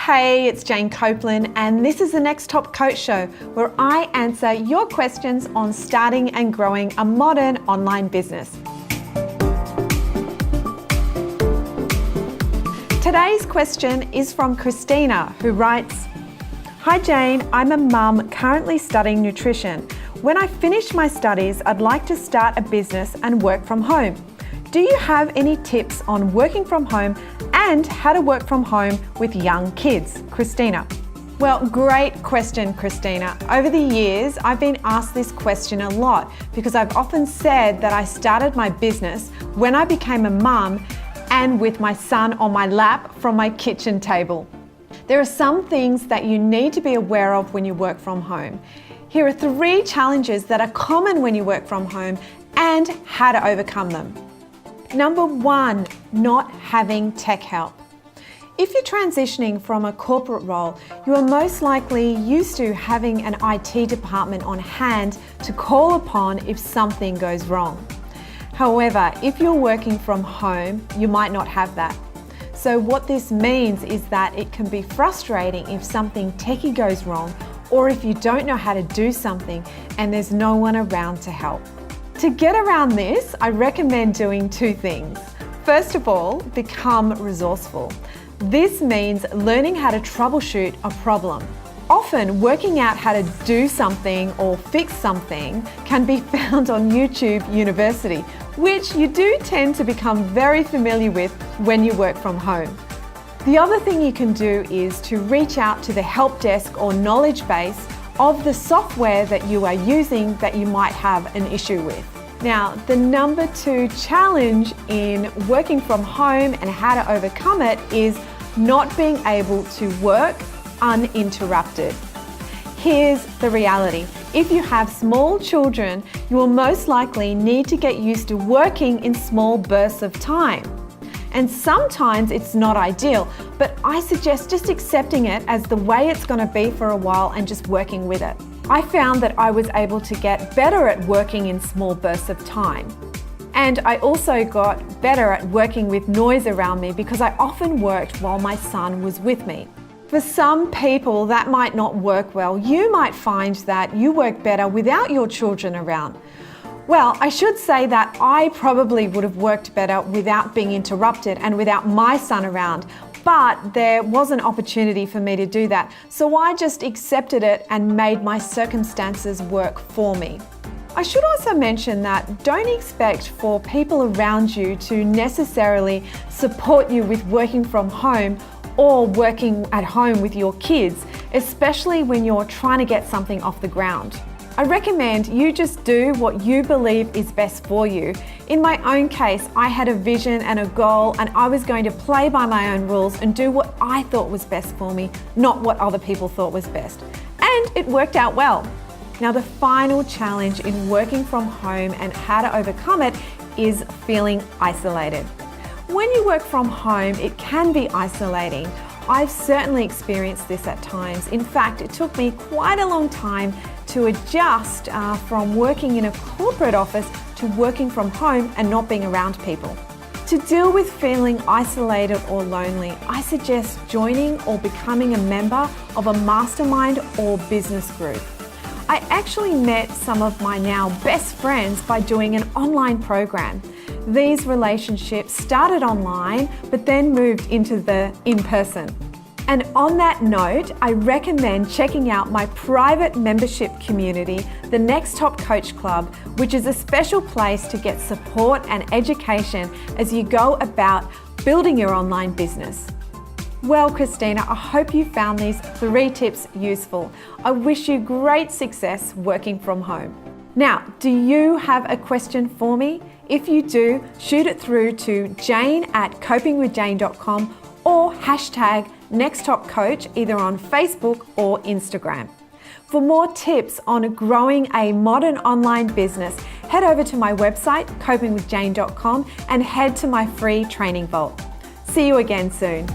Hey, it's Jane Copeland, and this is the Next Top Coach Show, where I answer your questions on starting and growing a modern online business. Today's question is from Christina, who writes, "Hi Jane, I'm a mum currently studying nutrition. When I finish my studies, I'd like to start a business and work from home. Do you have any tips on working from home and how to work from home with young kids?" Christina. Well, great question, Christina. Over the years, I've been asked this question a lot because I've often said that I started my business when I became a mum and with my son on my lap from my kitchen table. There are some things that you need to be aware of when you work from home. Here are 3 challenges that are common when you work from home and how to overcome them. Number 1, not having tech help. If you're transitioning from a corporate role, you are most likely used to having an IT department on hand to call upon if something goes wrong. However, if you're working from home, you might not have that. So what this means is that it can be frustrating if something techie goes wrong or if you don't know how to do something and there's no one around to help. To get around this, I recommend doing 2 things. First of all, become resourceful. This means learning how to troubleshoot a problem. Often, working out how to do something or fix something can be found on YouTube University, which you do tend to become very familiar with when you work from home. The other thing you can do is to reach out to the help desk or knowledge base of the software that you are using that you might have an issue with. Now, the number 2 challenge in working from home and how to overcome it is not being able to work uninterrupted. Here's the reality. If you have small children, you will most likely need to get used to working in small bursts of time. And sometimes it's not ideal, but I suggest just accepting it as the way it's going to be for a while and just working with it. I found that I was able to get better at working in small bursts of time. And I also got better at working with noise around me because I often worked while my son was with me. For some people, that might not work well. You might find that you work better without your children around. Well, I should say that I probably would have worked better without being interrupted and without my son around, but there was an opportunity for me to do that. So I just accepted it and made my circumstances work for me. I should also mention that don't expect for people around you to necessarily support you with working from home or working at home with your kids, especially when you're trying to get something off the ground. I recommend you just do what you believe is best for you. In my own case, I had a vision and a goal, and I was going to play by my own rules and do what I thought was best for me, not what other people thought was best. And it worked out well. Now, the final challenge in working from home and how to overcome it is feeling isolated. When you work from home, it can be isolating. I've certainly experienced this at times. In fact, it took me quite a long time to adjust from working in a corporate office to working from home and not being around people. To deal with feeling isolated or lonely, I suggest joining or becoming a member of a mastermind or business group. I actually met some of my now best friends by doing an online program. These relationships started online, but then moved into the in-person. And on that note, I recommend checking out my private membership community, the Next Top Coach Club, which is a special place to get support and education as you go about building your online business. Well, Christina, I hope you found these 3 tips useful. I wish you great success working from home. Now, do you have a question for me? If you do, shoot it through to jane@copingwithjane.com or hashtag NextTopCoach either on Facebook or Instagram. For more tips on growing a modern online business, head over to my website, copingwithjane.com, and head to my free training vault. See you again soon.